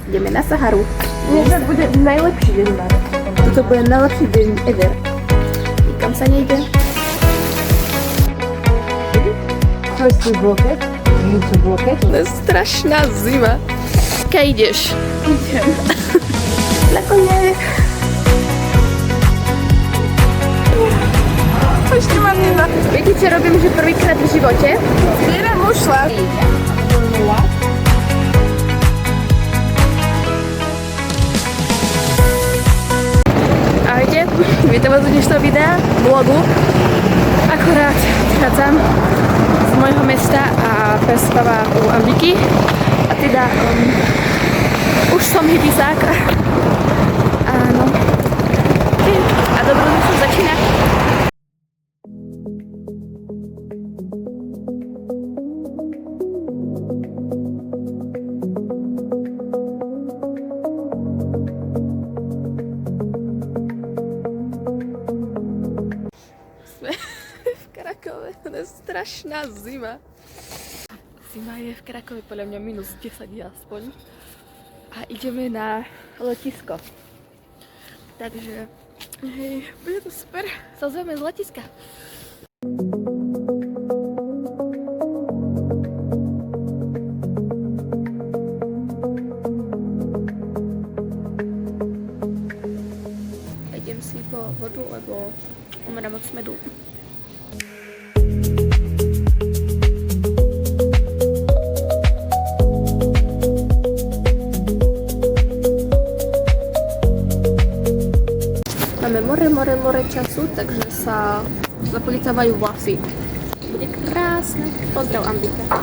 Ideme na Saharu. Dnes bude najlepší deň na rok. Toto bude najlepší deň ever. Nikam sa nejde. First to blocket, you to blocket. To je strašná zima. Keď ideš? Idem. Na kone. Ešte mám neba. Viete, čo robím, že prvýkrát v živote? Zbieram mušla. Ahojte, vítam vás u dnešného videa, vlogu. Akorát vychádzam z môjho mesta a prespáva u Ambiky. A teda už som hippisák. Áno. A dobrodružstvo začína. To je strašná zima. Zima je v Krakove podľa mňa minus 10 aspoň. A ideme na letisko. Takže, hej, bude to super. Sa ozveme z letiska. Idem si po vodu, lebo umrem od smedu. Máme more času, takže sa zapolitávajú vlasy. Bude krásne. Pozdrav, Ambika.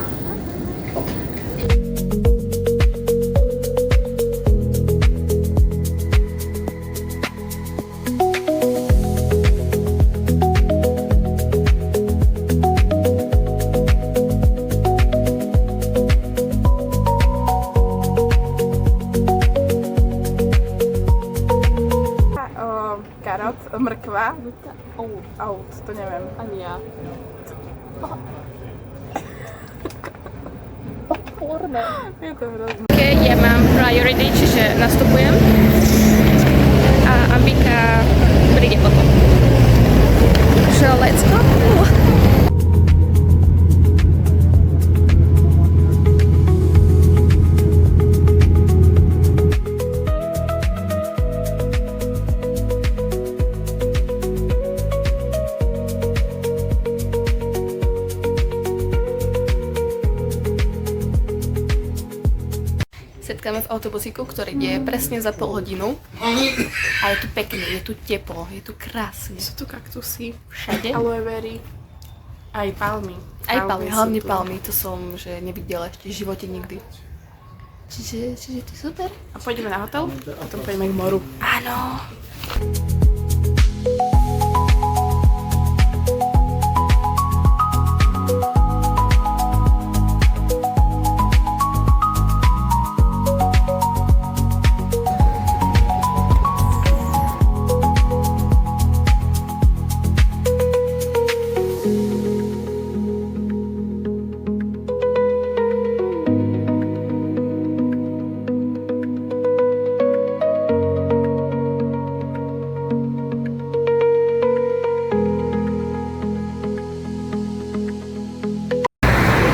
Karot, mrkva. Out, to neviem. Ani ja. Je to hrozné. Okay, ja mám priority, čiže nastupujem. A Ambika príde potom. Takže let's go! Setkáme v autobusíku, ktorý ide presne za pol hodinu. A je tu pekne, je tu teplo, je tu krásne. Sú tu kaktusy, Všade. aloe very, aj palmy. Aj palmy, hlavne sú tu. palmy, to som že nevidela ešte v živote nikdy. Čiže to je super. A pôjdeme na hotel, potom pôjdeme k moru. Áno.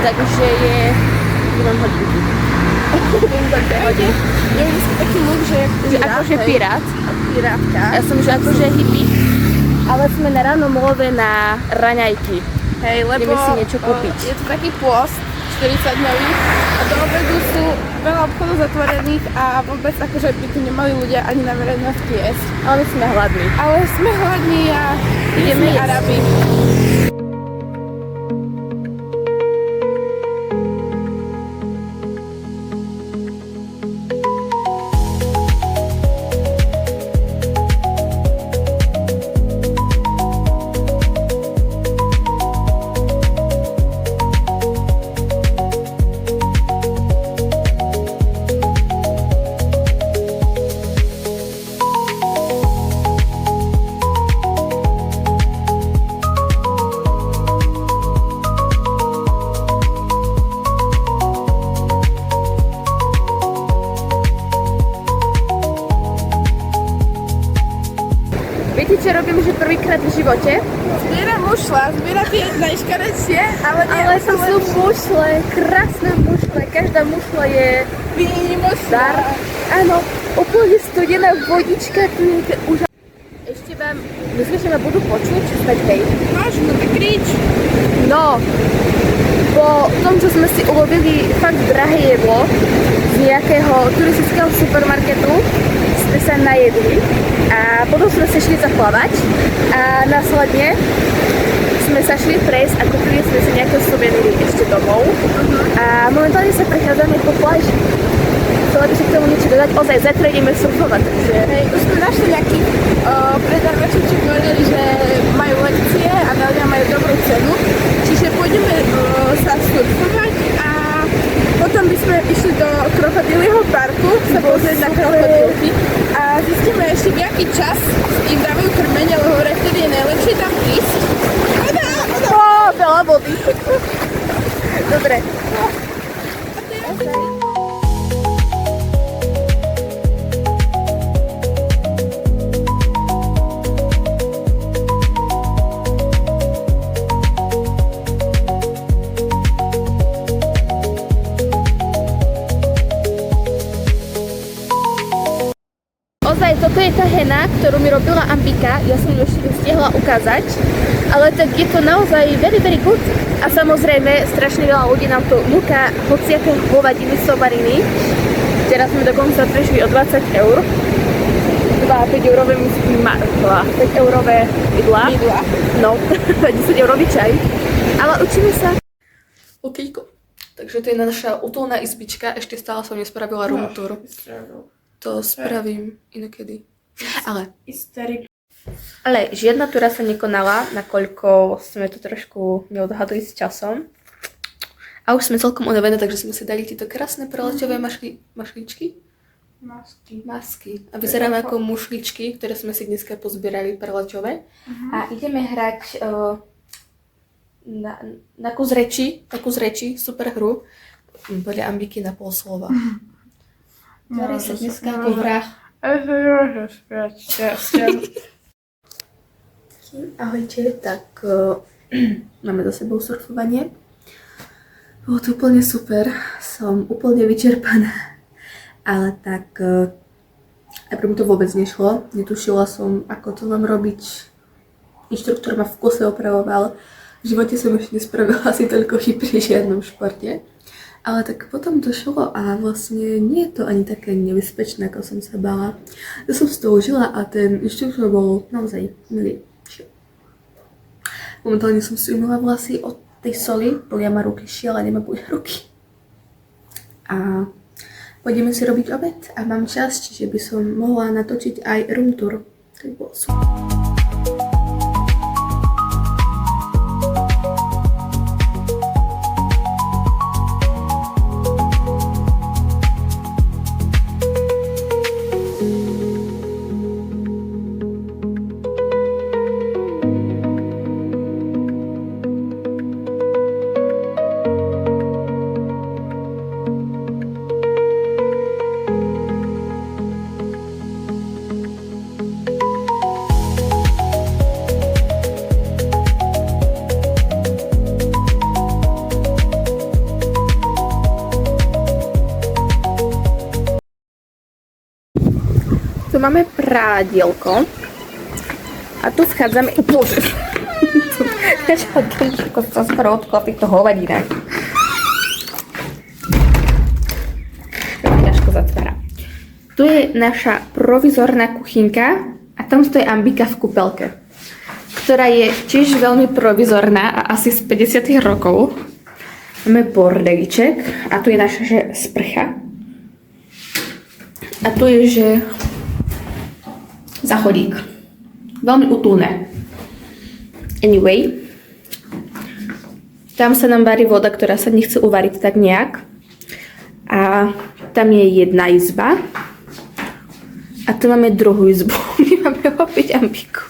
Takže je 1 hodinky. Budem za 2 hodiny. Ja mám dneska taký look, že Akože pirát. pirátka. Ja som že akože hippie. Ale sme na ránom love na raňajky. Hej, lebo Ideme si niečo kúpiť. Je to taký pôst 40-dňový a do obedu sú veľa obchodov zatvorených a vôbec akože by tu nemali ľudia ani na verejnosti jesť. Ale sme hladní. Ale sme hladní a Ideme sme jesť. Arabi. viete, čo robím, že prvýkrát v živote? Zbieram mušla, zbieram tie najškaredšie, ale nie. Ale to sú mušle, krásne mušle. Každá mušla je výnimočná. dar. Áno, úplne studená vodička, tu je úžasné. Ešte vám, myslím, že ma budú počuť, späť hej. Možno, tak krič. No, po tom, čo sme si ulovili fakt drahé jedlo z nejakého turistického supermarketu, sme sa najedli a potom sme sa šli zaplavať a následne sme sa šli prejsť a kúpili sme si nejaké suveníry ešte domov a momentálne sa prechádzame po pláži. Chcela by si k tomu niečo dodať? Ozaj, zajtra ideme surfovať, takže... Hej, už sme našli nejakých predávačov, čo povedali, že majú lekcie a ľudia majú dobrú cenu. Čiže pôjdeme sa surfovať a potom by sme išli do krokodílieho parku sa pozrieť na krokodílky a zistíme ešte v aký čas im dávajú krmenie, lebo hovoria, vtedy je najlepšie tam ísť. Veľa vody. Dobre. Ozaj, toto je tá hena, ktorú mi robila Ambika, ja som ju ešte nestihla ukázať, ale tak je to naozaj very, very good. A samozrejme, strašne veľa ľudí nám to núka hociaké hovadiny, somariny. Teraz sme dokonca prišli o 20 eur. 5 eurové 5 eurové jedlá. No, 10 eurový čaj. Ale učíme sa. Okejko. Takže to je naša útulná izbička, ešte stále som nespravila room tour. To spravím inokedy. Ale žiadna túra sa nekonala, nakoľko sme to trošku neodhadli s časom. A už sme celkom unavené, takže sme si dali tieto krásne preleťové mašličky. Masky. A vyzeráme ako mušličky, ktoré sme si dneska pozbierali preleťové. A ideme hrať na kus reči, super hru. Podľa Ambiky na pol slova. Tvári sa dneska ako vrah. Ahojte, tak máme za sebou surfovanie. Bolo to úplne super, som úplne vyčerpaná. Ale tak najprv mi to vôbec nešlo. Netušila som, ako to mám robiť. Inštruktor ma v kuse opravoval. V živote som ešte nespravila asi toľko chyb pri žiadnom športe. Ale tak potom to šlo a vlastne nie je to ani také nebezpečné, ako som sa bála. Ja som z toho užila a ten inštruktor bol naozaj milý. Momentálne som si umýla vlasy od tej soli, bolia ma ruky, šialene ma bolia ruky. A pôjdeme si robiť obed a mám čas, čiže by som mohla natočiť aj room tour. To by bolo super. Tu máme prádielko a tu vchádzame... Bože! To sa skoro odklopí to hovadina. To ťažko zatvára. Tu je naša provizorná kuchynka a tam stojí Ambika v kúpelke, ktorá je tiež veľmi provizorná a asi z 50 rokov. Máme bordeliček a tu je naša sprcha. A tu je, že záchodík. Veľmi útulné. Anyway, tam sa nám varí voda, ktorá sa nechce uvariť tak nejak. A tam je jedna izba. A tu máme druhú izbu. My máme opäť Ambiku.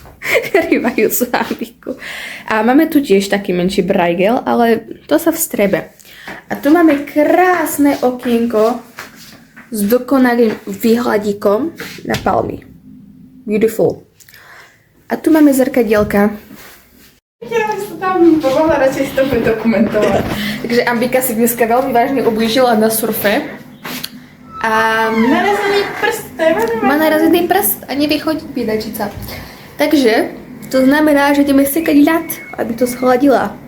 Rývajúcu Ambiku. A máme tu tiež taký menší brajgel, ale to sa vstrebe. A tu máme krásne okienko s dokonalým výhľadíkom na palmy. Beautiful. A tu máme zrkadielka. Ja som tam pomohla radšej si to dokumentovať. Takže Ambika si dneska veľmi vážne ublížila na surfe. A Narazený prst, to je veľmi má narazený prst a nevie chodiť biedačica. Takže to znamená, že ideme sekať ľad, aby to schladila.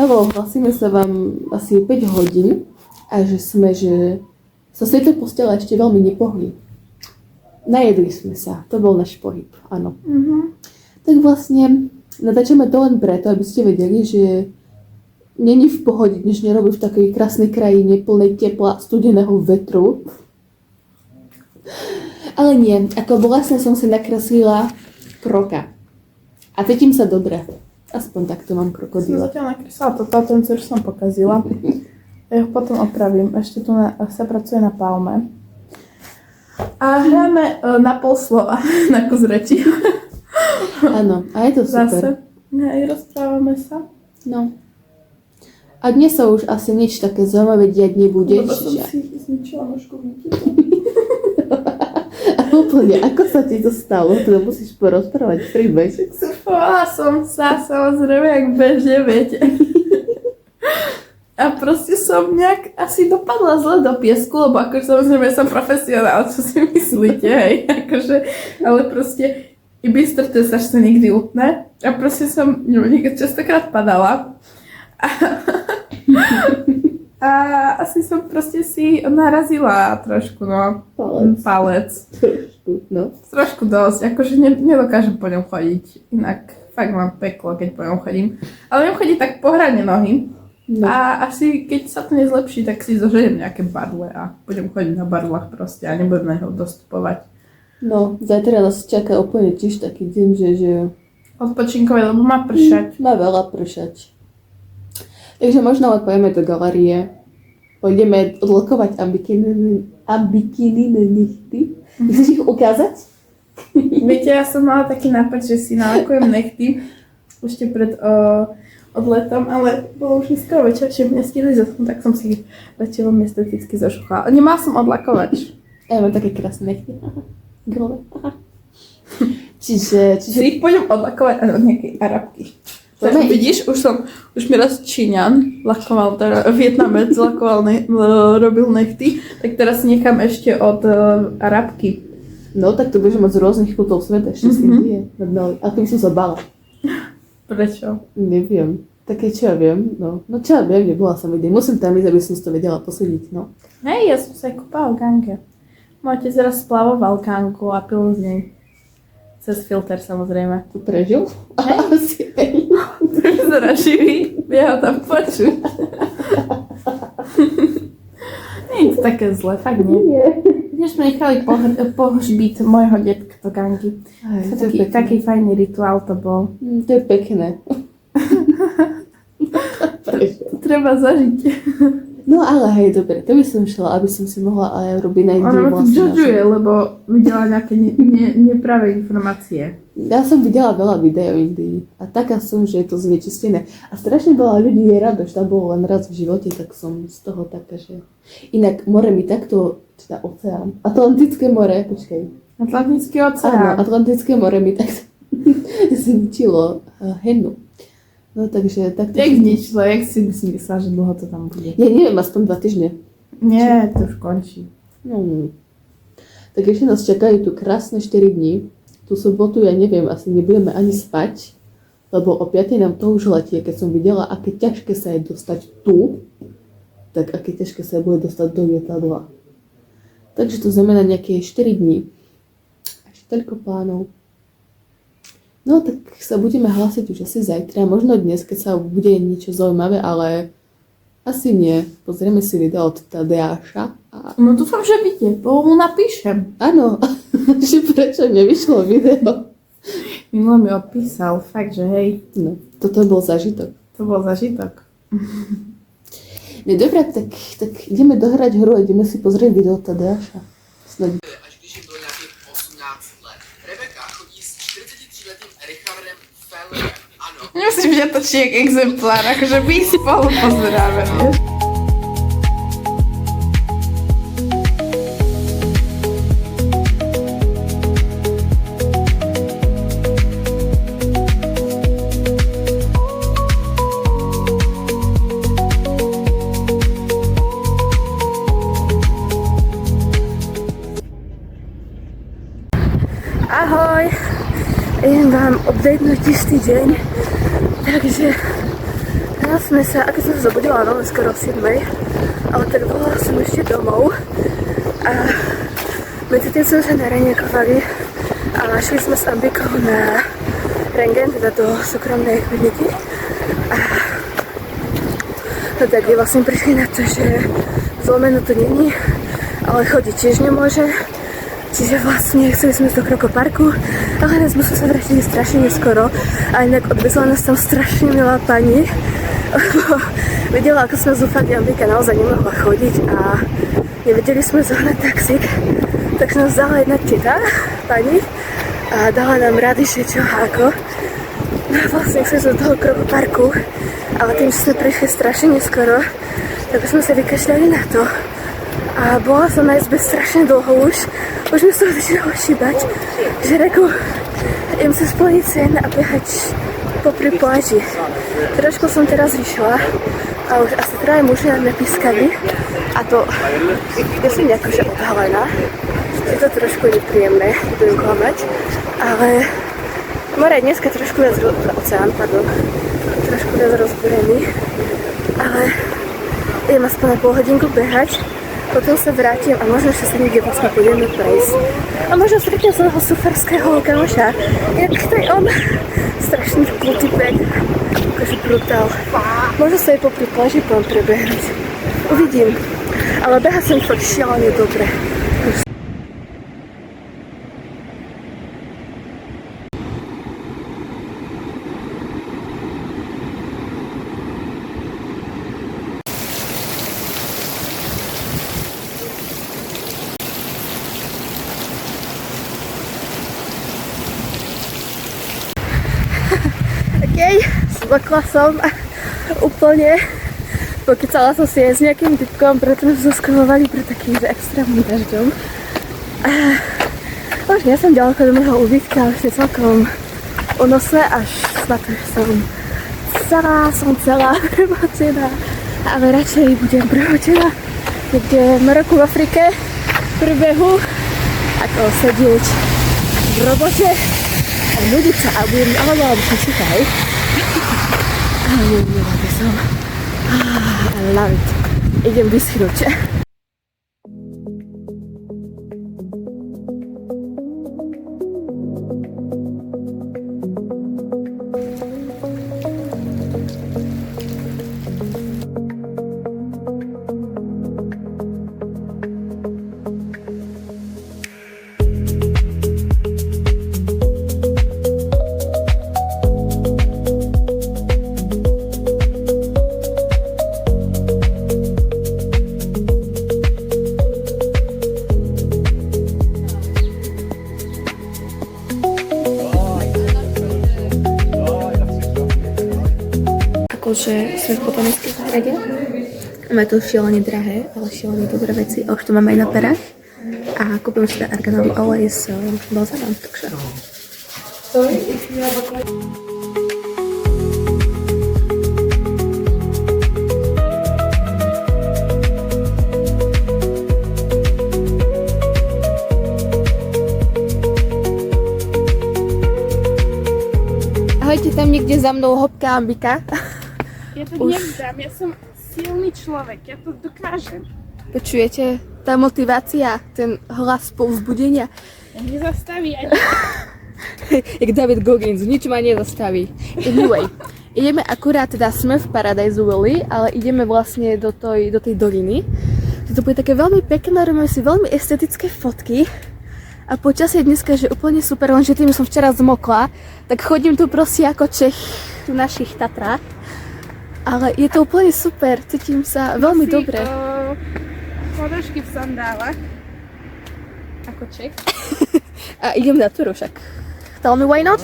Hello, hlasíme sa vám asi 5 hodín a že sa z tejto postele ešte veľmi nepohli. Najedli sme sa, to bol náš pohyb, áno. Tak vlastne natáčame to len preto, aby ste vedeli, že není v pohode dnešne robiť v takej krásnej krajine plnej tepla, studeného vetru. Ale nie, ako vlastne som si nakreslila kroka. A cítim sa dobre. Aspoň takto mám Som krokodíla. zatiaľ nakreslila toto, ten už som pokazila. Ja ho potom opravím. Ešte tu sa pracuje na palme. A hráme na pol slova, na kus reči. Áno, a je to super. Zase. Aj rozprávame sa. No. A dnes sa už asi nič také zaujímavé diať nebude. Lebo som si zničila nožku výkyvu. A úplne, ako sa ti to stalo? To musíš porozprávať príbeh. Surfovala som sa, samozrejme, jak bežne, viete. A proste som nejak asi dopadla zle do piesku, lebo akože samozrejme som profesionál, čo si myslíte, hej. Akože, ale proste i bystrte sa ešte nikdy utne. A proste som častokrát padala. A asi som proste si narazila trošku, no. Palec. Trošku, no. Trošku dosť, akože nedokážem po ňom chodiť. Inak fakt mám peklo, keď po ňom chodím. Ale ňom chodí tak po hrane nohy. No. A asi keď sa to nezlepší, tak si zoženiem nejaké barle a budem chodiť na barlách proste a nebudem na neho dostupovať. No, zajtra nás čaká úplne tiež taký deň, že Odpočinkové, lebo má pršať. má veľa pršať. Takže možno odpojeme do galérie. Pôjdeme odlokovať ambikiny nechty. Chceš ich ukázať? Viete, ja som mala taký nápad, že si nalakujem nechty ešte pred odletom, ale bolo už skoro večer, že mňa stihli zasnúť, tak som si radšej veľmi esteticky zašuchala. Nemala som odlakovač. Ja mám také krásne nechty. Grove. Čiže... Si ich pôjdem odlakovať aj od nejakej Arabky. Tak vidíš, už mi raz Číňan lakoval, teda Vietnamec lakoval, robil nechty, tak teraz si nechám ešte od Arabky. No, tak to budeš mať z rôznych kútov sveta, ešte si vie. A tým som sa bala. Prečo? Neviem. Také čo ja viem, no. No čo ja viem, nebola som vidieť. Musím tam ísť, aby som si to vedela posúdiť, no. Hej, ja som sa aj kúpala v gange. Môj otec raz splavoval kanku a pil z nej. Cez filter, samozrejme. Tu prežil? Asi. Vyzerá živý, ja ho tam počuť. Nie je to také zle, fakt nie. Nie. Dnes sme nechali pohřbiť môjho detka do gangy. Aj, to je pekné. Taký fajný rituál to bol. To je pekné. To treba zažiť. No ale hej, dobre, to by som šla, aby som si mohla aj robiť na Indiu Ona ma tu vlastne. judžuje, lebo videla nejaké nepravé informácie. Ja som videla veľa videí o Indii a taká som, že je to znečistené. A strašne veľa ľudí je rado, že tam bolo len raz v živote, tak som z toho taká, že... Inak more mi takto, teda oceán, Atlantické more, počkaj. Atlantický Áno, oceán. Atlantické more mi takto zničilo hennu. No takže takto... Jak zničilo, jak si myslela, že dlho to tam bude? Ja neviem, aspoň 2 týždne. Nie, to už končí. No. Tak ešte nás čakajú tu krásne 4 dní. Tú sobotu, ja neviem, asi nebudeme ani spať, lebo o 5 nám to už letie, keď som videla, aké ťažké sa je dostať tu, tak aké ťažké sa bude dostať do lietadla. Takže to znamená nejaké 4 dní. Ešte toľko plánov. No tak sa budeme hlásiť už asi zajtra, možno dnes, keď sa bude niečo zaujímavé, ale asi nie. Pozrieme si video od Tadeáša. No dúfam, že vidie, bo mu napíšem. Áno, že prečo nevyšlo video. Minule mi odpísal, fakt, že hej. No, toto bol zážitok. To bol zažitok. No dobré, tak ideme dohrať hru a ideme si pozrieť video od Tadeáša. Snad. Nemusíš vziať to či jak exemplár, akože my spolu pozeráme, vieš. Ahoj, idem vám updatenúť istý deň, takže teraz sme sa, ako som sa zobudila veľmi skoro o 7, ale tak volala som ešte domov a medzi tým sme sa nareňakovali a šli sme s Ambikou na rentgen, teda do súkromnej kliniky a no tak vlastne prišli na to, že zlomenú to není, ale chodiť tiež nemôže. Čiže vlastne chceli sme ísť do Krokoparku, ale nás sme sa vrátili strašne neskoro a inak odvezla nás tam strašne milá pani, lebo videla, ako sme zúfali, Ambika naozaj nemohla chodiť a nevedeli sme zohnať taxík, tak nás vzala jedna teta, pani, a dala nám rady, že čo ako. No a vlastne chceli sme do toho Krokoparku, ale tým, že sme prišli strašne neskoro, tak sme sa vykašľali na to. A bola som na izbe strašne dlho už mi sa začínalo šíbať, že reku, idem sa splniť sen a behať popri pláži. Trošku som teraz vyšla a už asi traje muži na mňa pískali a to, ja som nejako že odhalená, je to trošku nepríjemné, nebudem klamať, ale more je dneska trošku viac, trošku viac rozbúrený, ale idem aspoň na pol hodinku behať. Potom sa vrátim a možno, že sa niekde vlastne pôjdeme prejsť. A možno stretnem svojho surferského kamoša. Jak to je on? Strašný cool typek. Akože brutál. Možno sa aj popri pláži poviem prebehnúť. Uvidím. Ale behať sa mi fakt šialene dobre. Zlakla som úplne, pokecala som si aj s nejakým typkom, pretože sme zaskavovali pre takým extrémnym dažďom. Už nie som ďaleko do môjho ubytka, už je celkom unosné, až na to, že som celá premočená, ale radšej budem premočená niekde v Maroku v Afrike pri behu, ako sedieť v robote a nudiť sa a budem alebo počítaj. I love it. Idem vyschnúť. Akože sme v botanickej záhrade. Máme to šialene drahé, ale šialene dobré veci. A už to máme aj na perách. A kúpim si arganový olej s balzámom, takže... Ahojte, tam niekde za mnou hopká Ambika. Ja to nevzdám, ja som silný človek, ja to dokážem. Počujete? Tá motivácia, ten hlas povzbudenia. Nezastaví ani. Jak David Goggins, nič ma nezastaví. Anyway, ideme akurát, teda sme v Paradise Valley, ale ideme vlastne do tej doliny. To bude také veľmi pekné, robíme si veľmi estetické fotky. A počasie dneska je úplne super, lenže tým som včera zmokla, tak chodím tu proste ako Čech v našich Tatrách. Ale je to úplne super, cítim sa veľmi dobre. Ponožky v sandálach. Ako Čech. A idem na túru však. Tell me why not?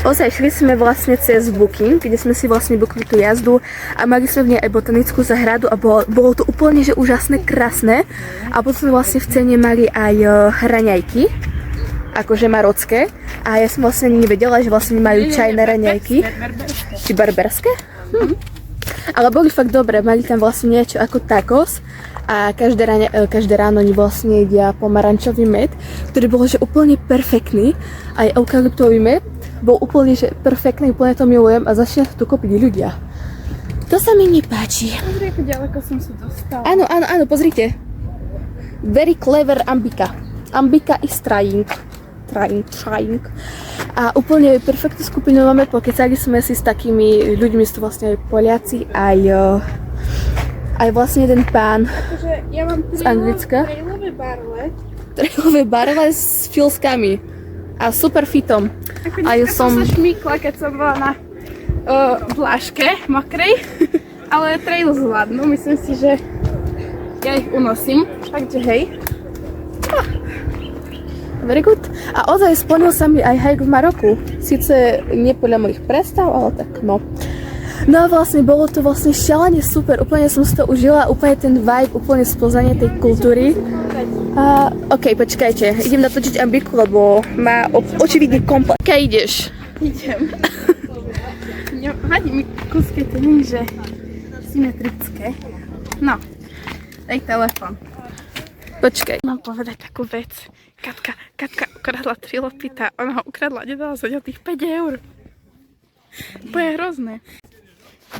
Ozaj, šli sme vlastne cez Booking, kde sme si vlastne bookli tú jazdu a mali sme v nej aj botanickú záhradu a bolo to úplne že úžasné, krásne. A potom sme vlastne v cene mali aj raňajky, akože marocké. A ja som vlastne nevedela, že vlastne majú čajné raňajky. Či berberské? Ale boli fakt dobré, mali tam vlastne niečo ako tacos a každé ráno oni vlastne jedia pomarančový med, ktorý bol že úplne perfektný. Aj eukalyptový med bol úplne že perfektný, úplne to milujem a začne tu kopiť ľudia. To sa mi nepáči. Pozri, ako ďaleko som sa dostala. Áno, pozrite. Very clever Ambika. Ambika is trying. A úplne perfektnú skupinu máme, pokecali sme si s takými ľuďmi, sú vlastne aj Poliaci, aj vlastne jeden pán Ja mám z Anglicka. Trailové barle s filskami a super fitom. A ja som sa šmykla, keď som bola na vláške mokrej, ale trail zvládnu, myslím si, že ja ich unosím, takže hej. Very good. A ozaj splnil sa mi aj hike v Maroku. Sice nie podľa mojich predstav, ale tak no. No a vlastne bolo to vlastne šialene super. Úplne som si to užila, úplne ten vibe, úplne spoznanie tej kultúry. Ok, počkajte, idem natočiť Ambiku, lebo má očividne komplet. Keď ideš? Idem. Vadí mi kúske, to nie je, že symetrické. No, daj telefon. Počkaj. Mám povedať takú vec. Katka ukradla 3 lopita. Ona ho ukradla, nedala sa tých 5 eur. To je hrozné.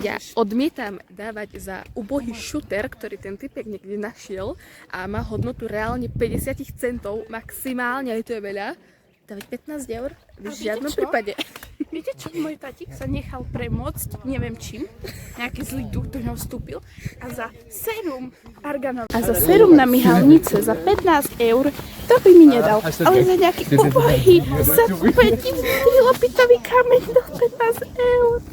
Ja odmietam dávať za ubohý šuter, ktorý ten typek niekde našiel a má hodnotu reálne 50 centov, maximálne, aj to je veľa, dávať 15 eur v žiadnom prípade. Viete čo? Môj tatík sa nechal premôcť, neviem čím, nejaký zlý duch do ňoho vstúpil a za sérum arganov a za sérum na myhalnice za 15 eur, to by mi nedal. Ale za nejaký ubohý sa 5-lopitový kameň do 15 eur.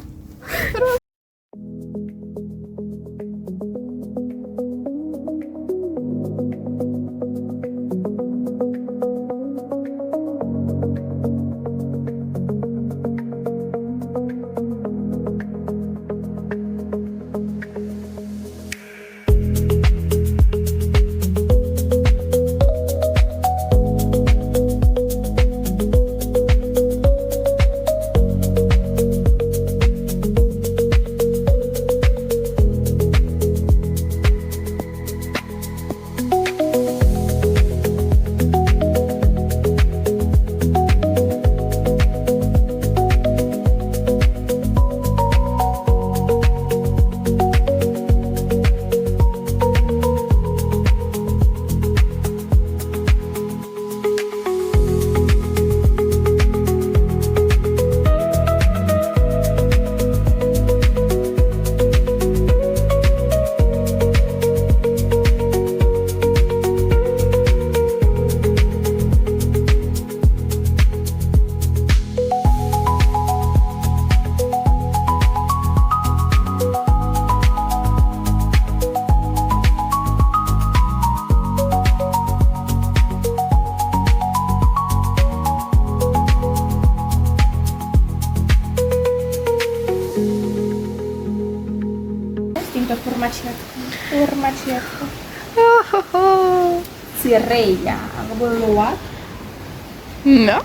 Formačiatko. Cireja, alebo loa. No.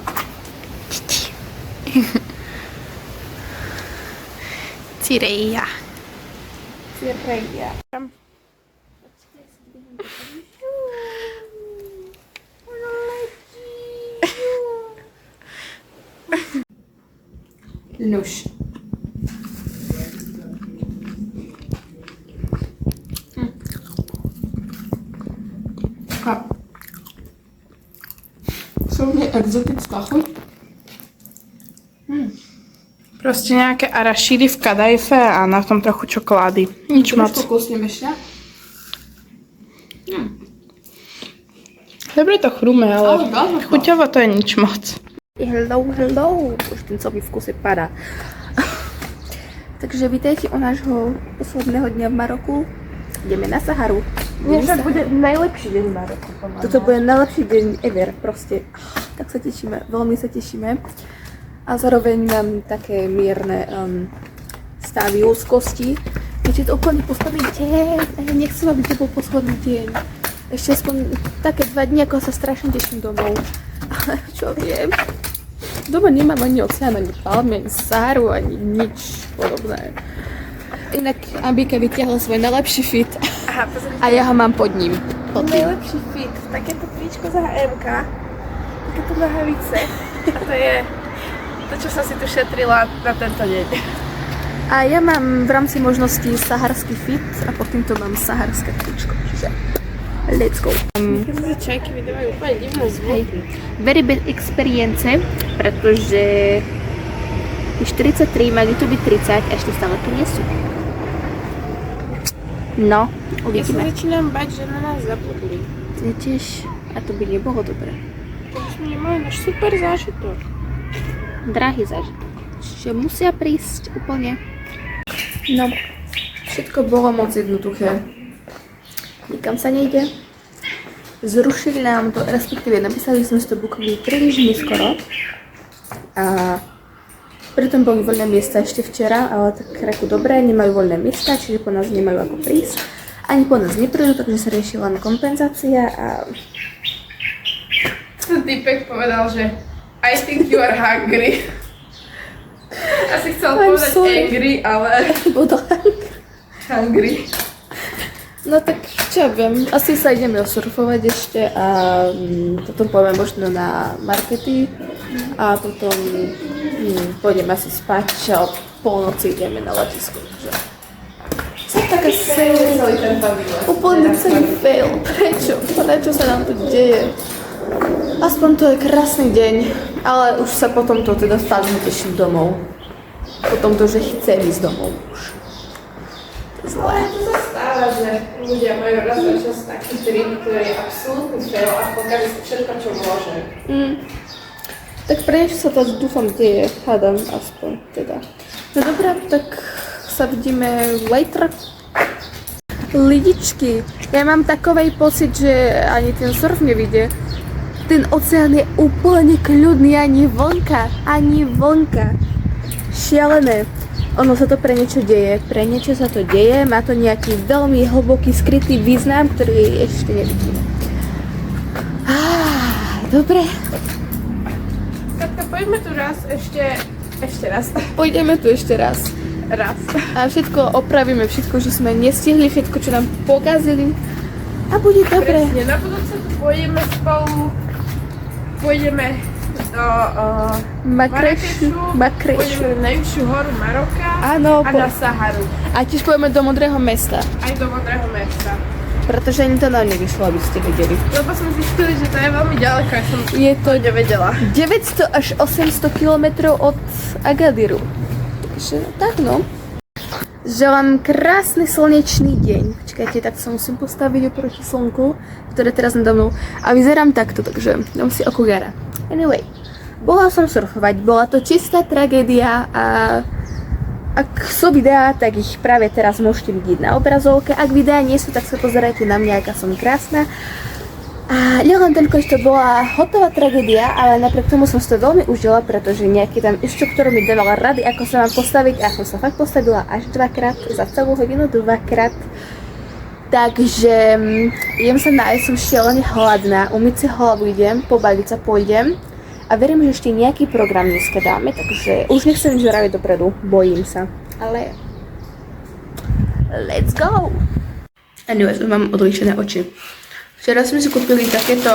Cireja. Nuž. Silne exotická chuť. Proste nejaké arašídy v kadajfe a na tom trochu čokolády. Nič moc. Trošku kusnem ešte. Dobre to chrúme, ale chuťovo to je nič moc. Hello. Už ten celý vkus je pada. Takže vítajte u nášho posledného dňa v Maroku. Ideme na Saharu. Dnes bude najlepší deň v Maroku. Toto bude najlepší deň ever, proste. Tak sa tešíme, veľmi sa tešíme. a zároveň mám také mierne stavy úzkosti. Keď to úplne posledný deň a ja nechcem, aby to bol posledný deň. Ešte aspoň také 2 dní, ako sa strašne teším domov. Ale čo viem, doma nemám ani oceán, ani palmy, ani Saharu, ani nič podobné. Inak Ambika vytiahla svoj najlepší fit Aha, a ja ho mám pod ním. Pod tým. najlepší fit, takéto tričko za HMK, takéto nohavice a to je to, čo som si tu šetrila na tento deň. A ja mám v rámci možností saharský fit a pod týmto mám saharské tričko. Čiže let's go. Keď sa čajky vydávajú úplne divné zvuky. Very bad experience, pretože je 43, mali tu byť 30 a ešte stále tu nie sú. No, Ja sa uvidíme. začínam bať, že na nás zabudli. Tiež, a to by nebolo dobré. Takže sme nemali náš super zážitok. Drahý zážitok. Čiže musia prísť úplne. No, všetko bolo moc jednoduché. Nikam sa nejde. Zrušili nám to, respektíve napísali sme si to bukovali príliš neskoro. A pritom boli voľné miesta ešte včera, ale tak reku dobre, nemajú voľné miesta, čiže po nás nemajú ako prísť. Ani po nás neprídu, takže sa riešila len kompenzácia a Ten typek povedal, že I think you are hungry. Asi chcel I'm povedať sorry. angry, ale budú. hungry. No tak čo viem, asi sa ideme osurfovať ešte a potom pôjdeme možno na markety a potom pôjdeme asi spať a o polnoci ideme na letisko. Takže som taká Celý tento výlet. úplne celý fail. Prečo? Prečo sa nám to deje? Aspoň to je krásny deň, ale už sa potom to teda fakt teším domov. Potom to, že chcem ísť domov už. To je zlé. To sa stáva, že ľudia majú raz za čas taký trip, ktorý je absolútny fail a pokaže si všetko, čo môže. Tak pre niečo sa to dúfam deje, hádam aspoň teda. No dobré, tak sa vidíme later. Lidičky, ja mám takovej pocit, že ani ten surf nevidie. Ten oceán je úplne kľudný, ani vonka. Šialené. Ono sa to pre niečo deje, sa to deje, má to nejaký veľmi hlboký skrytý význam, ktorý ešte nevidíme. Dobre. Tak poďme tu raz, ešte raz. Pôjdeme tu ešte raz. Raz. A všetko opravíme, všetko, že sme nestihli, všetko, čo nám pokazili. A bude dobre. Presne, na budúce tu pôjdeme spolu, pôjdeme do Makrešu. pôjdeme na najvyššiu horu Maroka Áno, a na Saharu, a tiež pôjdeme do Modrého mesta, aj do Modrého mesta. pretože ani to nám nevyšlo, aby ste vedeli. Lebo sme zistili, že to je veľmi ďaleko, ja som Je to nevedela. 900 až 800 km od Agadiru. Takže tak no. Želám krásny slnečný deň. Počkajte, tak sa musím postaviť oproti slnku, ktoré teraz nado mnou. A vyzerám takto, takže dám si okuliare. Anyway, bola som surfovať, bola to čistá tragédia a ak sú videá, tak ich práve teraz môžete vidieť na obrazovke. Ak videá nie sú, tak sa pozerajte na mňa, aká som krásna. A nielen toľko, že to bola hotová tragédia, ale napriek tomu som si to veľmi užila, pretože nejaký tam inštruktor mi dával rady, ako sa mám postaviť a som sa fakt postavila až 2-krát, za celú hodinu 2-krát. Takže idem sa nájsť, som šialene hladná, umyť si hlavu idem, pobaliť sa pôjdem a verím, že ešte nejaký program dneska dáme, takže už nechcem nič vraviť dopredu, bojím sa, ale let's go! Anyways, už mám odlišené oči. Včera sme si kúpili takéto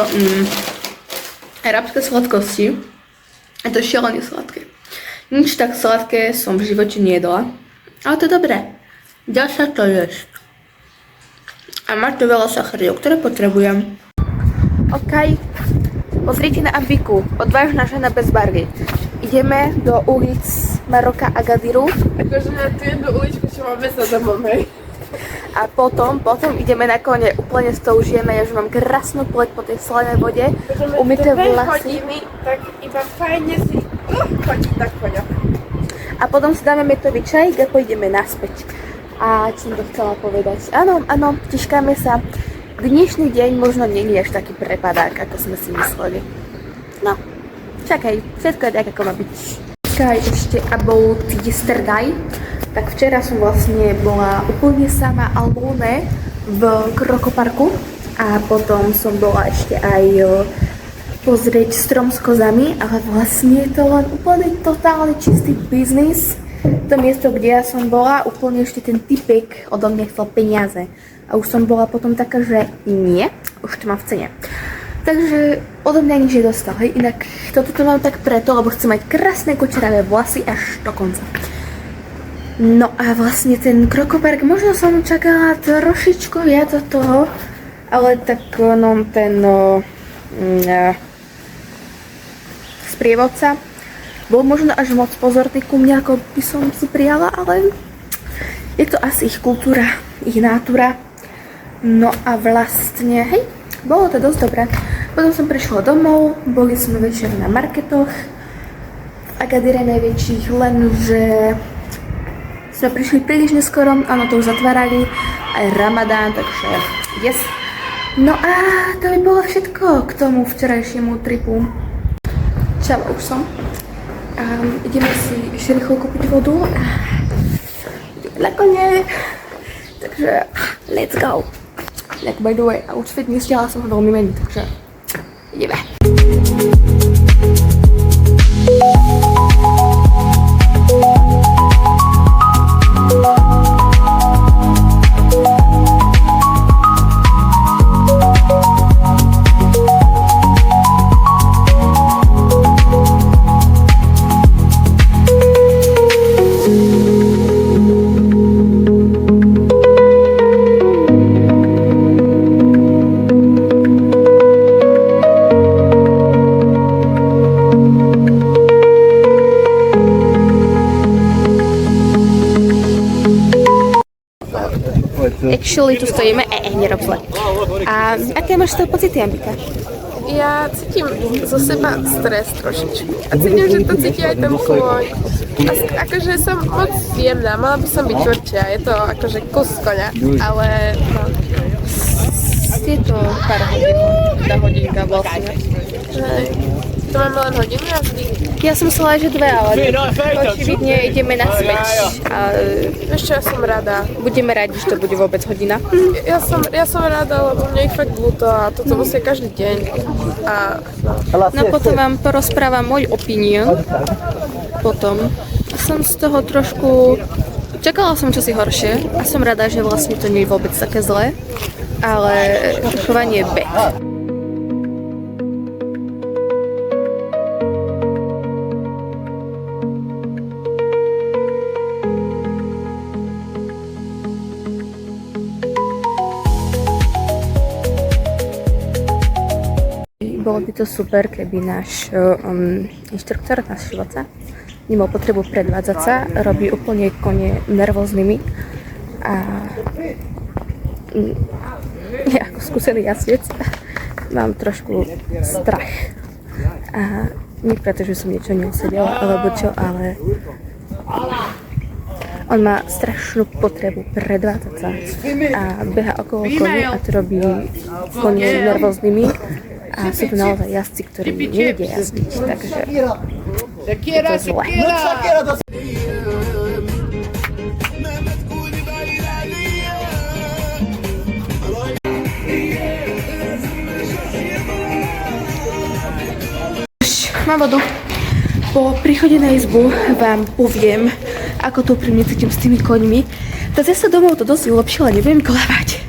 arabské sladkosti. Je to šialené sladké. Nič tak sladké som v živote nejedla. Ale to je dobré. Dá sa to jesť. A má to veľa sacharidov, ktoré potrebujem. OK. Pozrite na Ambiku. Odvážna žena bez barvy. Ideme do ulic Maroka Agadiru. Akože na tú jednu uličku, čo máme za domom, hej. A potom ideme na kone, úplne z toho užijeme, ja už mám krásnu pleť po tej slanej vode, umyté vlasy. hodiny, tak iba fajne si chodiť na koňoch. A potom si dáme metový čajík a pôjdeme naspäť. A čo som to chcela povedať? Áno, tiškáme sa. Dnešný deň možno nie je až taký prepadák, ako sme si mysleli. No, čakaj, všetko je tak, ako má byť. Ambika ešte about yesterday. Tak včera som vlastne bola úplne sama alone v Krokoparku a potom som bola ešte aj pozrieť strom s kozami, ale vlastne je to len úplne totálne čistý biznis. To miesto, kde ja som bola, úplne ešte ten typek odo mňa chcel peniaze. A už som bola potom taká, že nie, už to mám v cene. Takže odo mňa nič nedostal, hej. Inak toto to mám tak preto, lebo chcem mať krásne kočeravé vlasy až do konca. No a vlastne ten Krokopark, možno som čakala trošičku viac od toho, ale tak no ten sprievodca bol možno až moc pozorný ku mne, ako by som si prijala, ale je to asi ich kultúra, ich nátura. No a vlastne, hej, bolo to dosť dobré. Potom som prišla domov, boli sme večer na marketoch, v Agadire najväčších, lenže sme prišli príliš neskoro, áno, to už zatvárali, aj Ramadán, takže yes. No a to by bolo všetko k tomu včerajšiemu tripu. Čau, už som. Ideme si ešte rýchlo kúpiť vodu. Ideme na kone. Takže let's go. Tak by the way, outfit nestiala som ho veľmi meniť, takže ideme. Actually, tu stojíme, nerob zle. A aké máš z toho pocity, Ambika? Ja cítim zo seba stres trošičku. A cítim, že to cíti aj ten môj. Akože som moc jemná, mala by som byť tvrdšia. Je to akože kus koňa, ale no. Je to pár hodín, tá hodinka vlastne. To máme len hodinu jazdy. Ja som myslela, že 2, ale očividne ideme naspäť. A ešte ja som rada. budeme radi, že to bude vôbec hodina. Ja som rada, lebo mne ich fakt ľúto a toto musia každý deň. A no potom vám porozprávam môj opinion. Potom som z toho trošku... Čakala som čosi horšie a som rada, že vlastne to nie je vôbec také zlé. Ale chovanie je bad. Bolo by to super, keby náš inštruktor, náš šľoca, nemal potrebu predvádzať sa, robí úplne kone nervóznymi a ja ako skúsený jazdec mám trošku strach. A nie preto, že som niečo neusedela alebo čo, ale on má strašnú potrebu predvádzať sa a beha okolo kone a to robí kone nervóznymi. A sú tu naozaj jazdci, ktorí nevedia jazdiť, takže je to zle. Mám vodu. Po príchode na izbu vám poviem, ako to pri mne cítim s tými koňmi. Tá cesta domov to dosť ulepšila, neviem klávať.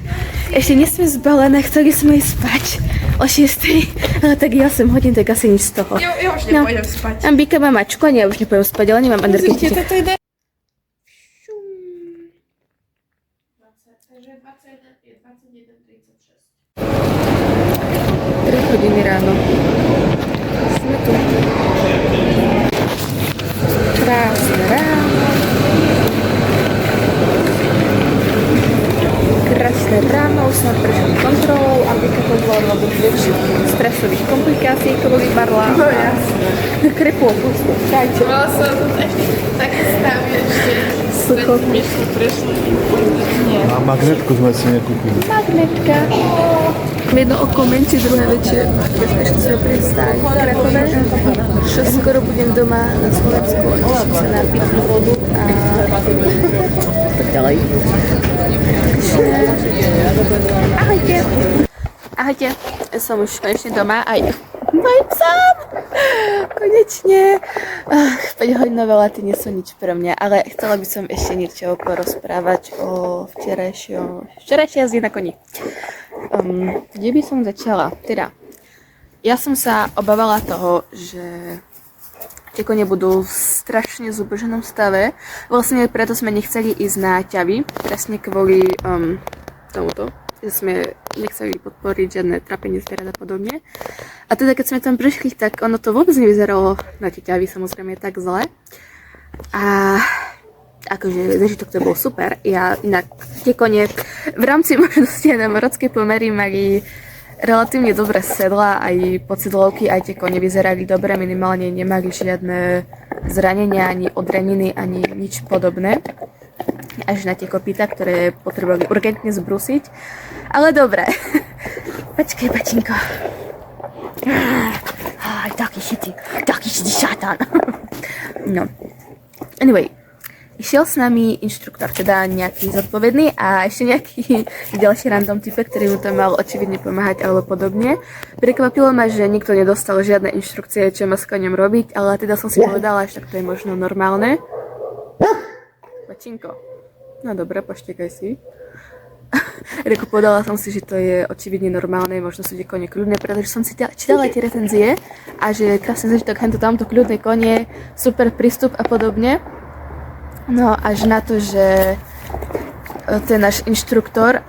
Ešte nie sme zbalené, chceli sme ísť spať o 6, ale tak 8 hodín, tak asi nič z toho. ja už nepôjdem spať. Ambika má mačku a ja už nepôjdem spať, ale nemám energetiky. Toto ide. 3 hodiny ráno. Sme tu. Krásne ráno. Krásne ráno, už sme prešli kontrolou, Ambika to zvládla bez väčších stresových komplikácií, ako boli barla. No jasne. Kreplo, pusto, čajče. Mala som taký stav ešte. Sucho. My sme prešli. Nie. A magnetku sme si nekúpili. Magnetka. Jedno oko menšie, druhé väčšie. Bezpečne sme pristali v Krakove. Čo skoro budem doma na Slovensku a teším sa na pitnú vodu a tak ďalej. Ahojte. Ahojte. Som už konečne doma aj mojím psom. Konečne. 5-hodinové lety nie sú nič pre mňa, ale chcela by som ešte niečo porozprávať o včerajšej jazde na koni. Kde by som začala? Teda, ja som sa obávala toho, že tie kone budú v strašne zuboženom stave. Vlastne preto sme nechceli ísť na ťavy, presne kvôli tomuto. Že sme nechceli podporiť žiadne trapenie zvierat a podobne. A teda keď sme tam prišli, tak ono to vôbec nevyzeralo na tie ťavy samozrejme tak zle. A akože zažitok to bol super. Ja inak tie kone v rámci možnosti na morodské pomery mali relatívne dobré sedla, aj podsedlovky, aj tie kone vyzerali dobre, minimálne nemali žiadne zranenia, ani odraniny, ani nič podobné. Až na tie kopytá, ktoré potrebovali urgentne zbrusiť. Ale dobre. Počkej, pačinko. Taký šitý šatán. No. Anyway. Išiel s nami inštruktor, teda nejaký zodpovedný a ešte nejaký ďalší random type, ktorý mu tam mal očividne pomáhať alebo podobne. Prekvapilo ma, že nikto nedostal žiadne inštrukcie, čo má s koňom robiť, ale teda som si povedala, že tak to je možno normálne. Pačinko. No dobre, poštekaj si. Povedala som si, že to je očividne normálne, možno sú tie kone kľudné, pretože som si čítala tie recenzie a že krásne zažitok, hento tamto kľudné kone, super prístup a podobne. No až na to, že ten náš inštruktor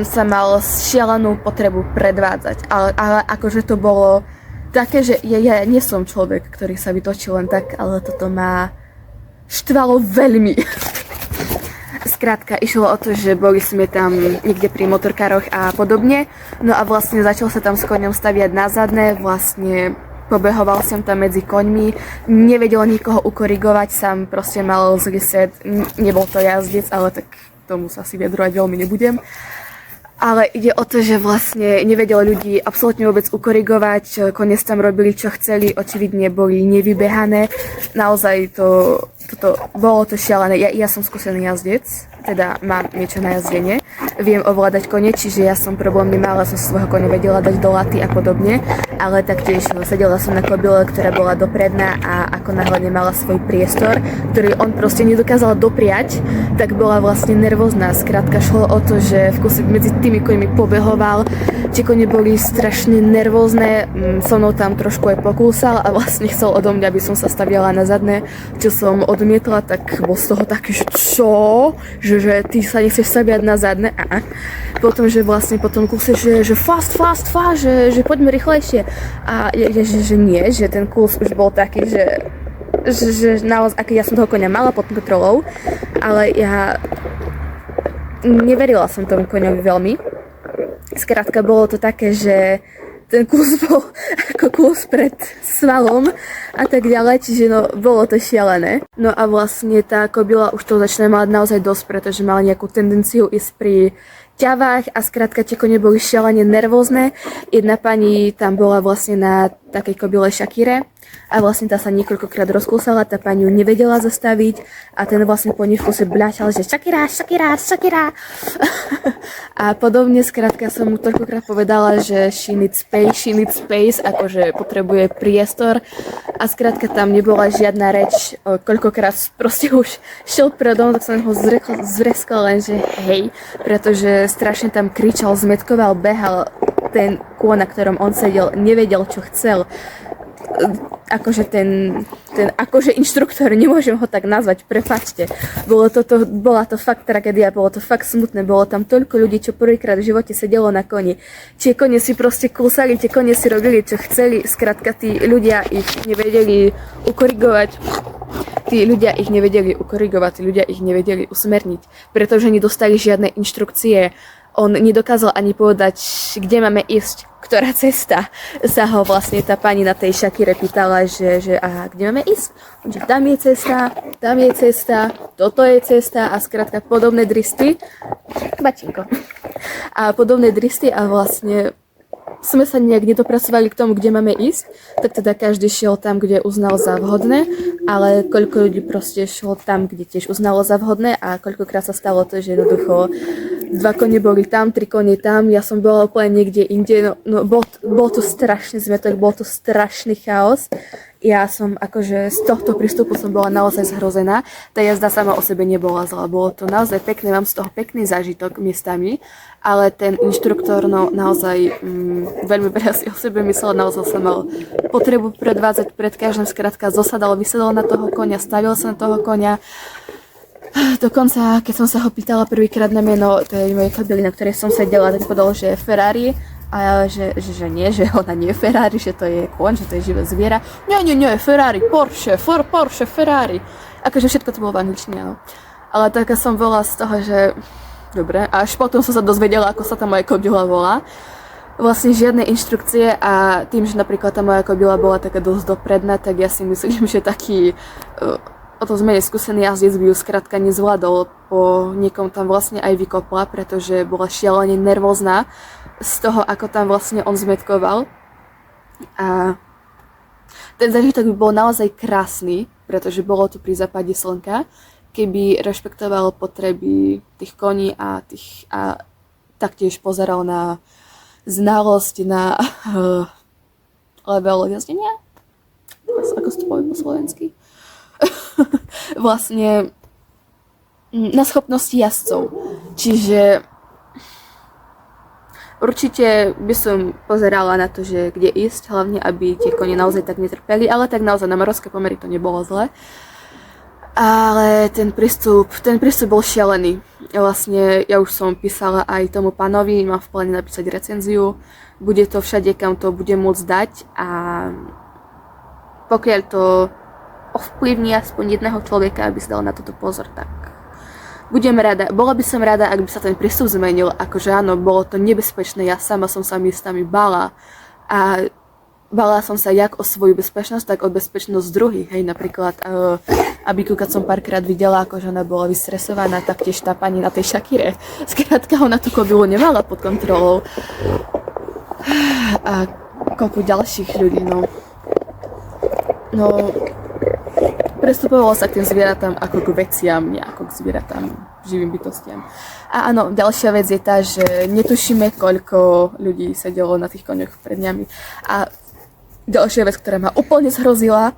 sa mal šialenú potrebu predvádzať, ale akože to bolo také, že ja nie som človek, ktorý sa vytočí len tak, ale toto ma štvalo veľmi. Skrátka, išlo o to, že boli sme tam niekde pri motorkároch a podobne, no a vlastne začal sa tam s koňom staviať na zadné, vlastne pobehoval som tam medzi koňmi, nevedel nikoho ukorigovať, sám proste mal zlý set, nebol to jazdec, ale tak tomu sa asi vyjadrovať veľmi nebudem. Ale ide o to, že vlastne nevedel ľudí absolútne vôbec ukorigovať, koniec tam robili čo chceli, očividne boli nevybehané, naozaj bolo to šialené. Ja som skúsený jazdec, teda mám niečo na jazdenie, viem ovládať kone, čiže ja som problém nemala, som svojho kone vedela dať do laty a podobne, ale taktiež sedela som na kobyle, ktorá bola dopredná a ako náhle nemala svoj priestor, ktorý on proste nedokázal dopriať, tak bola vlastne nervózna. Skrátka šlo o to, že v kuse medzi tými koňmi pobehoval, tie kone boli strašne nervózne, so mnou tam trošku aj pokúsal a vlastne chcel odo mňa, aby som sa staviala na zadné, čo som odmietla, tak bol z toho taký, že čo? Že ty sa nechceš staviať na zadné? Potom, že vlastne potom kúse, že fast, že poďme rýchlejšie. A že nie, že ten kús už bol taký, že naozaj, aký ja som toho koňa mala pod kontrolou, ale ja neverila som tomu koňovi veľmi. Skrátka, bolo to také, že ten kus bol ako kus pred svalom a tak ďalej, čiže no, bolo to šialené. No a vlastne tá kobila už to začala mať naozaj dosť, pretože mala nejakú tendenciu ísť pri ťavách a skrátka tie kone boli šialene nervózne. Jedna pani tam bola vlastne na takej kobile Shakire a vlastne tá sa niekoľkokrát rozkúsala, tá pani ju nevedela zastaviť a ten vlastne po nej v kuse bľaťal, že Shakira. A podobne, skrátka som mu toľkokrát povedala, že she needs space, akože potrebuje priestor a skrátka tam nebola žiadna reč, koľkokrát proste už šiel predom, tak som ho zvreskala len, že hej, pretože strašne tam kričal, zmetkoval, behal, ten kôň, na ktorom on sedel, nevedel, čo chcel. Akože ten akože inštruktor, nemôžem ho tak nazvať, prepáčte. Bola to fakt tragédia, bolo to fakt smutné, bolo tam toľko ľudí, čo prvýkrát v živote sedelo na koni. Tie kone si proste kúsali, tie kone si robili, čo chceli, skrátka tí ľudia ich nevedeli ukorigovať. Tí ľudia ich nevedeli usmerniť, pretože nedostali žiadne inštrukcie. On nedokázal ani povedať, kde máme ísť, ktorá cesta sa ho vlastne tá pani na tej Shakire pýtala, že aha, kde máme ísť? Že tam je cesta, toto je cesta a skrátka podobné dristy. Bačinko. A podobné dristy a vlastne sme sa nejak nedopracovali k tomu, kde máme ísť, tak teda každý šiel tam, kde uznal za vhodné, ale koľko ľudí proste šlo tam, kde tiež uznalo za vhodné a koľkokrát sa stalo to, že jednoducho 2 kone boli tam, 3 kone tam, ja som bola úplne niekde inde, no bol to strašný zmetok, bol to strašný chaos. Ja som akože z tohto prístupu som bola naozaj zhrozená. Tá jazda sama o sebe nebola zlá, bolo to naozaj pekné, mám z toho pekný zážitok miestami, ale ten inštruktor no, naozaj veľmi veľa si o sebe myslel, naozaj sa mal potrebu predvádzať pred každým, skrátka zosadal, vysedol na toho koňa, stavil sa na toho koňa. Dokonca, keď som sa ho pýtala prvýkrát na meno tej mojej kabely, na ktorej som sedela, tak povedal, že je Ferrari. A ja, že nie, že ona nie je Ferrari, že to je kôň, že to je živé zviera. Nie, Ferrari, Porsche, Ferrari. Akože všetko to bolo v angličtine, no. Ale taká som bola z toho, že dobre. Až potom som sa dozvedela, ako sa tá moja kobila volá. Vlastne žiadne inštrukcie a tým, že napríklad tá moja kobila bola taká dosť dopredná, tak ja si myslím, že taký o to menej skúsený jazdec by ju skrátka nezvládol. Po niekom tam vlastne aj vykopla, pretože bola šialene nervózna z toho, ako tam vlastne on zmetkoval. A ten zážitok by bol naozaj krásny, pretože bolo to pri západe slnka, keby rešpektoval potreby tých koní a taktiež pozeral na znalosť, na level jazdenia. Ako sa to povie po slovensky? Vlastne na schopnosti jazdcov. Čiže určite by som pozerala na to, že kde ísť, hlavne aby tie kone naozaj tak netrpeli, ale tak naozaj na morské pomery to nebolo zle. Ale ten prístup bol šialený. Vlastne ja už som písala aj tomu pánovi, mám v pláne napísať recenziu, bude to všade, kam to bude môcť dať a pokiaľ to ovplyvní aspoň jedného človeka, aby si dal na toto pozor, tak budem rada. Bola by som rada, ak by sa ten prístup zmenil, akože áno, bolo to nebezpečné, ja sama som sa miestami bála a bála som sa jak o svoju bezpečnosť, tak o bezpečnosť druhých, hej, napríklad Abiku, keď som párkrát videla, akože ona bola vystresovaná, taktiež tá pani na tej Shakire, skrátka ona tú kobylu nemala pod kontrolou a kopu ďalších ľudí, no prestupovalo sa k tým zvieratám ako k veciam, nie ako k zvieratám, živým bytostiam. A áno, ďalšia vec je tá, že netušíme, koľko ľudí sedelo na tých koňoch pred nami. A ďalšia vec, ktorá ma úplne zhrozila,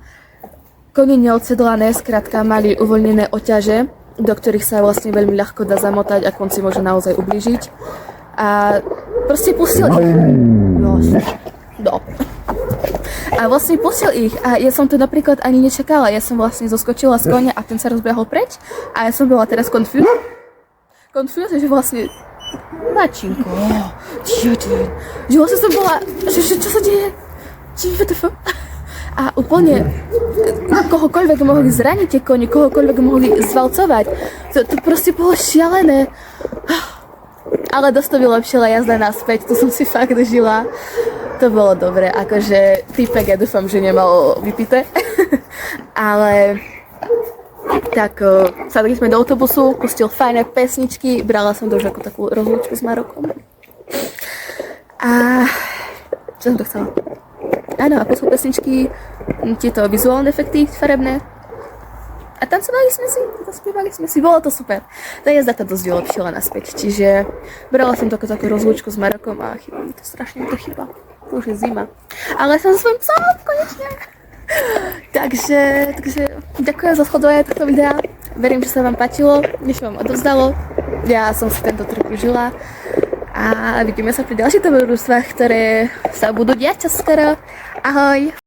kone neodsedlané, skrátka mali uvoľnené oťaže, do ktorých sa vlastne veľmi ľahko dá zamotať a konci môže naozaj ublížiť. A proste pustil ich. A vlastne pustil ich a ja som to napríklad ani nečakala. Ja som vlastne zoskočila z koňa a ten sa rozbehol preč a ja som bola teraz confused, že vlastne Mačinko, že vlastne som bola, že čo sa deje? A úplne kohokoľvek mohli zraniť tie kone, kohokoľvek mohli zvalcovať. To proste bolo šialené. Ale dosť to vylepšila jazda naspäť, to som si fakt dožila. To bolo dobre, akože týpek ja dúfam, že nemal vypité. Ale tak sadli sme do autobusu, pustil fajné pesničky, brala som to už ako takú rozlúčku s Marokom. A čo som to chcela? Áno, a pustil pesničky, tieto vizuálne efekty farebné. A tancovali sme si, zaspievali sme si, bolo to super. Tá jazda to dosť vylepšila naspäť, čiže brala som to ako takú rozlúčku s Marokom a chýba mi to, strašne mi to chýba. Už je zima. Ale som svojím psom, konečne. Takže ďakujem za sledovanie tohto videa. Verím, že sa vám páčilo, niečo vám odovzdalo. Ja som si tento trip užila. A vidíme sa pri ďalších dobrodružstvách, ktoré sa budú diať čoskoro. Ahoj!